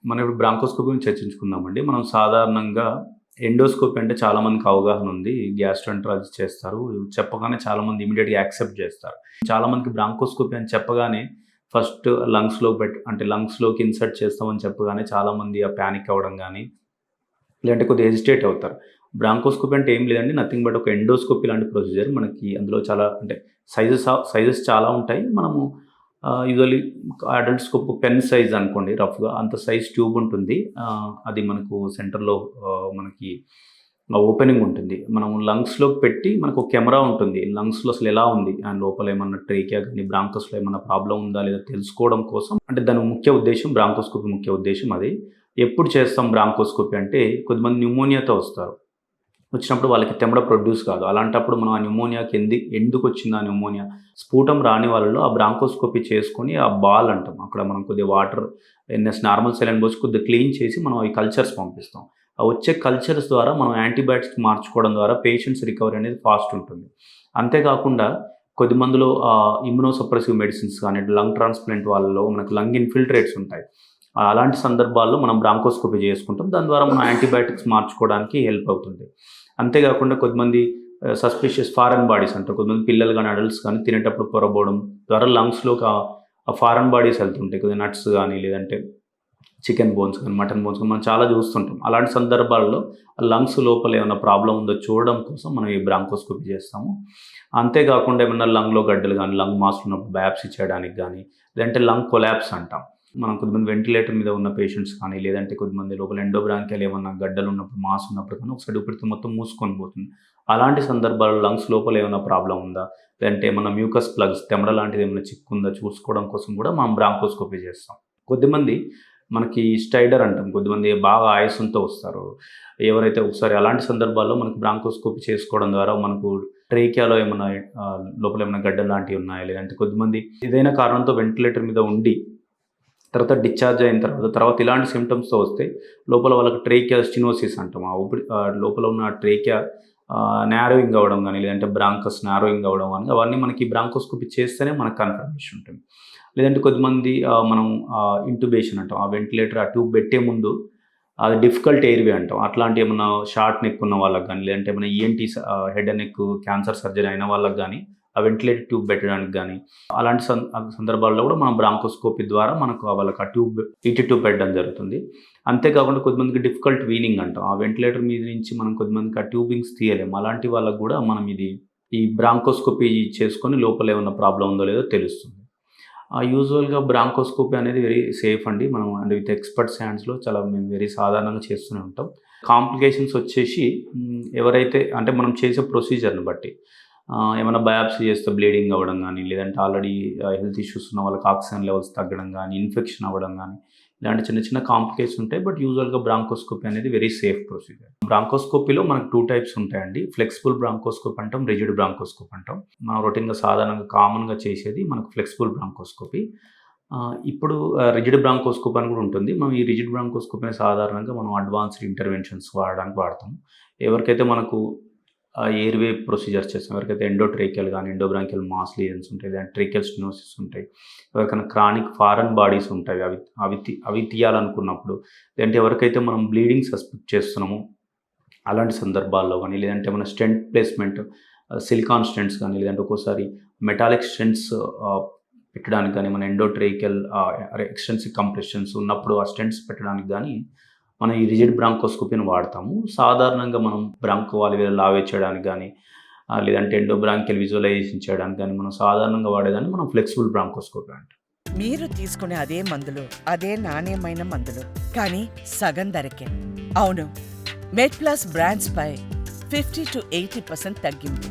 మనం ఇప్పుడు బ్రాంకోస్కోపీ గురించి చర్చించుకుందామండి. మనం సాధారణంగా ఎండోస్కోపీ అంటే చాలా మందికి అవగాహన ఉంది. గ్యాస్ట్రోఎంటరాలజీ చేస్తారు. చెప్పగానే చాలామంది ఇమ్మీడియేట్‌గా యాక్సెప్ట్ చేస్తారు. చాలా మందికి బ్రాంకోస్కోపీ అని చెప్పగానే ఫస్ట్ అంటే లంగ్స్‌లోకి ఇన్సర్ట్ చేస్తామని చెప్పగానే చాలామంది పానిక్ అవ్వడం గాని, లేదంటే కొద్దిగా హెసిటేట్ అవుతారు. బ్రాంకోస్కోపీ అంటే ఏం లేదండి. నథింగ్ బట్ ఒక ఎండోస్కోపీ లాంటి ప్రొసీజర్. మనకి అందులో చాలా అంటే సైజెస్ చాలా ఉంటాయి. మనము యూజువల్లీ అడల్ట్స్‌కి ఒక పెన్ సైజ్ అనుకోండి రఫ్‌గా. అంత సైజ్ ట్యూబ్ ఉంటుంది. అది మనకు సెంటర్‌లో మనకి ఓపెనింగ్ ఉంటుంది. మనం లంగ్స్‌లోకి పెట్టి మనకు ఒక కెమెరా ఉంటుంది. లంగ్స్‌లో అసలు ఎలా ఉంది? లోపల ఏమన్నా ట్రేకియా గాని, బ్రాంకస్‌లో ఏమన్నా ప్రాబ్లమ్ ఉందా లేదా తెలుసుకోవడం కోసం అంటే దాని ముఖ్య ఉద్దేశ్యం బ్రాంకోస్కోపీ ముఖ్య ఉద్దేశ్యం అది. ఎప్పుడు చేస్తాం బ్రాంకోస్కోపీ అంటే కొంతమంది న్యూమోనియాతో వస్తారు. వచ్చినప్పుడు వాళ్ళకి తెమ్మడ ప్రొడ్యూస్ కాదు. అలాంటప్పుడు మనం ఆ న్యూమోనియాకి ఎందుకొచ్చింది ఆ న్యూమోనియా? స్ఫూటం రాని వాళ్ళలో ఆ బ్రాంకోస్కోపీ చేసుకొని ఆ బాల్ అంటాం. అక్కడ మనం కొద్దిగా వాటర్ నార్మల్ సెలైన్ పోసి కొద్దిగా క్లీన్ చేసి మనం అవి కల్చర్స్ పంపిస్తాం. ఆ వచ్చే కల్చర్స్ ద్వారా మనం యాంటీబయాటిక్స్ మార్చుకోవడం ద్వారా పేషెంట్స్ రికవరీ అనేది ఫాస్ట్ ఉంటుంది. అంతేకాకుండా కొద్ది మందిలో ఇమ్యునోసప్రెసివ్ మెడిసిన్స్ కానీ, లంగ్ ట్రాన్స్‌ప్లాంట్ వాళ్ళలో మనకు లంగ్ ఇన్‌ఫిల్ట్రేట్స్ ఉంటాయి. అలాంటి సందర్భాల్లో మనం బ్రాంకోస్కోపీ చేసుకుంటాం. దాని ద్వారా మనం యాంటీబయాటిక్స్ మార్చుకోవడానికి హెల్ప్ అవుతుంది. అంతేగాకుండా కొంతమంది సస్పిషియస్ ఫారెన్ బాడీస్ అంటారు. కొంతమంది పిల్లలు గాని, అడల్ట్స్ గాని తినేటప్పుడు పొరబోవడం ద్వారా లంగ్స్‌లోకి ఆ ఫారెన్ బాడీస్ వెళ్తుంటాయి. కొద్దిగా నట్స్ గాని, లేదంటే చికెన్ బోన్స్ గాని, మటన్ బోన్స్ గాని మనం చాలా చూస్తుంటాం. అలాంటి సందర్భాల్లో లంగ్స్ లోపల ఏమన్నా ప్రాబ్లమ్ ఉందో చూడడం కోసం మనం ఈ బ్రాంకోస్కోపీ చేస్తాము. అంతేకాకుండా ఏమన్నా లంగ్‌లో గడ్డలు గాని, లంగ్ మాస్‌లు ఉన్నప్పుడు బయాప్సీ చేయడానికి గాని, లేదంటే లంగ్ కొలాప్స్ అంటాం. మనం కొంతమంది వెంటిలేటర్ మీద ఉన్న పేషెంట్స్ కానీ, లేదంటే కొంతమంది లోపల ఎండోబ్రాంకియల్ ఏమన్నా గడ్డలు ఉన్నప్పుడు, మాస్ ఉన్నప్పుడు కానీ ఒకసారి ఊపిరితిత్తులు మొత్తం మూసుకొని పోతుంది. అలాంటి సందర్భాల్లో లంగ్స్ లోపల ఏమైనా ప్రాబ్లమ్ ఉందా? లేదంటే ఏమన్నా మ్యూకస్ ప్లగ్స్ తెమ్మడ లాంటిది ఏమైనా చిక్కుందా చూసుకోవడం కోసం కూడా మనం బ్రాంకోస్కోపీ చేస్తాం. కొద్దిమంది మనకి స్టైడర్ అంటాం. కొద్దిమంది బాగా ఆయాసంతో వస్తారు. ఎవరైతే ఒకసారి అలాంటి సందర్భాల్లో మనకు బ్రాంకోస్కోపీ చేసుకోవడం ద్వారా మనకు ట్రేకియాలో ఏమన్నా లోపల ఏమన్నా గడ్డలు లాంటివి ఉన్నాయా? లేదంటే కొద్దిమంది ఏదైనా కారణంతో వెంటిలేటర్ మీద ఉండి తర్వాత డిశ్చార్జ్ అయిన తర్వాత ఇలాంటి సింప్టమ్స్‌తో వస్తే లోపల వాళ్ళకి ట్రేకియా స్టెనోసిస్ అంటాం. లోపల ఉన్న ట్రేకియా నారోయింగ్ అవ్వడం గాని, లేదంటే బ్రాంకస్ నారోయింగ్ అవ్వడం గాని అవన్నీ మనకి బ్రాంకోస్కోపీ చేస్తేనే మనకు కన్ఫర్మేషన్ ఉంటుంది. లేదంటే కొద్దిమంది మనం ఇంట్యుబేషన్ అంటాం. ఆ వెంటిలేటర్ ఆ ట్యూబ్ పెట్టే ముందు అది డిఫికల్ట్ ఎయిర్‌వే అంటాం. అట్లాంటి ఏమన్నా షార్ట్ నెక్ ఉన్న వాళ్ళకి గాని, లేదంటే ఏమైనా ENTs head and neck cancer surgery అయిన వాళ్ళకి గాని, ఆ వెంటిలేటర్ ట్యూబ్ పెట్టడానికి గాని, అలాంటి సందర్భాల్లో కూడా మనం బ్రాంకోస్కోపీ ద్వారా మనకు వాళ్ళకి ఆ ట్యూబ్ ఈటీ ట్యూబ్ పెట్టడం జరుగుతుంది. అంతేకాకుండా కొద్దిమందికి డిఫికల్ట్ వీనింగ్ అంటాం. ఆ వెంటిలేటర్ మీద నుంచి మనం కొద్దిమందికి ఆ ట్యూబింగ్స్ తీయలేము. అలాంటి వాళ్ళకి కూడా మనం ఈ బ్రాంకోస్కోపీ చేసుకొని లోపల ఏమన్నా ప్రాబ్లమ్ ఉందో లేదో తెలుస్తుంది. యూజువల్‌గా బ్రాంకోస్కోపీ అనేది వెరీ సేఫ్ అండి. మనం అంటే విత్ ఎక్స్‌పర్ట్స్ హ్యాండ్స్‌లో మేము వెరీ సాధారణంగా చేస్తూనే ఉంటాం. కాంప్లికేషన్స్ వచ్చేసి ఎవరైతే అంటే మనం చేసే ప్రొసీజర్‌ని బట్టి ఏమన్నా బయాప్సీ చేస్తే బ్లీడింగ్ అవ్వడం గానీ, లేదంటే ఆల్రెడీ హెల్త్ ఇష్యూస్ ఉన్న వాళ్ళకి ఆక్సిజన్ లెవెల్స్ తగ్గడం గానీ, ఇన్ఫెక్షన్ అవ్వడం గానీ, ఇలాంటి చిన్న చిన్న కాంప్లికేషన్స్ ఉంటాయి. బట్ యూజువల్‌గా బ్రాంకోస్కోపీ అనేది వెరీ సేఫ్ ప్రొసీజర్. బ్రాంకోస్కోపీలో మనకు 2 టైప్స్ ఉంటాయండి. ఫ్లెక్సిబుల్ బ్రాంకోస్కోపీ అంటాం, రిజిడ్ బ్రాంకోస్కోపీ అంటాం. మనం రొటీన్‌గా సాధారణంగా కామన్‌గా చేసేది మనకు ఫ్లెక్సిబుల్ బ్రాంకోస్కోపీ. ఇప్పుడు రిజిడ్ బ్రాంకోస్కోపీ అని కూడా ఉంటుంది. మనం ఈ రిజిడ్ బ్రాంకోస్కోపీని సాధారణంగా మనం అడ్వాన్స్డ్ ఇంటర్వెన్షన్స్ వాడతాం. ఎవరికైతే మనకు ఎయిర్‌వే ప్రొసీజర్స్ చేస్తాం. ఎవరికైతే ఎండోట్రేకియల్ గాని, ఎండోబ్రాంకియల్ మాస్ లీజన్స్ ఉంటాయి. లేదంటే ట్రేకియల్ స్టెనోసిస్ ఉంటాయి. ఎవరికైనా క్రానిక్ ఫారెన్ బాడీస్ ఉంటాయి. అవి తీయాలనుకున్నప్పుడు, లేదంటే ఎవరికైతే మనం బ్లీడింగ్ సస్పెక్ట్ చేస్తున్నామో అలాంటి సందర్భాల్లో గాని, లేదంటే ఏమైనా స్టెంట్ ప్లేస్‌మెంట్ సిలికాన్ స్టెంట్స్ గాని, లేదంటే ఒక్కోసారి మెటాలిక్ స్టెంట్స్ పెట్టడానికి గాని, మన ఎండోట్రేకియల్ ఎక్స్టెన్సివ్ కంప్రెషన్స్ ఉన్నప్పుడు ఆ స్టెంట్స్ పెట్టడానికి గాని మనం ఈ రిజిడ్ బ్రాంకోస్కోపీని వాడతాము. సాధారణంగా మనం బ్రాంకో అల్వియోలర్ లావే చేయడానికి గాని, లేదంటే ఎండోబ్రాంకియల్ విజువలైజేషన్ చేయడానికి గాని మనం సాధారణంగా వాడేదాన్ని మనం ఫ్లెక్సిబుల్ బ్రాంకోస్కోపీ అంటాం. మీరు తీసుకునే అదే మందులు, అదే నాణ్యమైన మందులు, కానీ సగం ధరకే. అవును, మెడ్ ప్లస్ బ్రాండ్స్ పై 50-80% తగ్గింపు.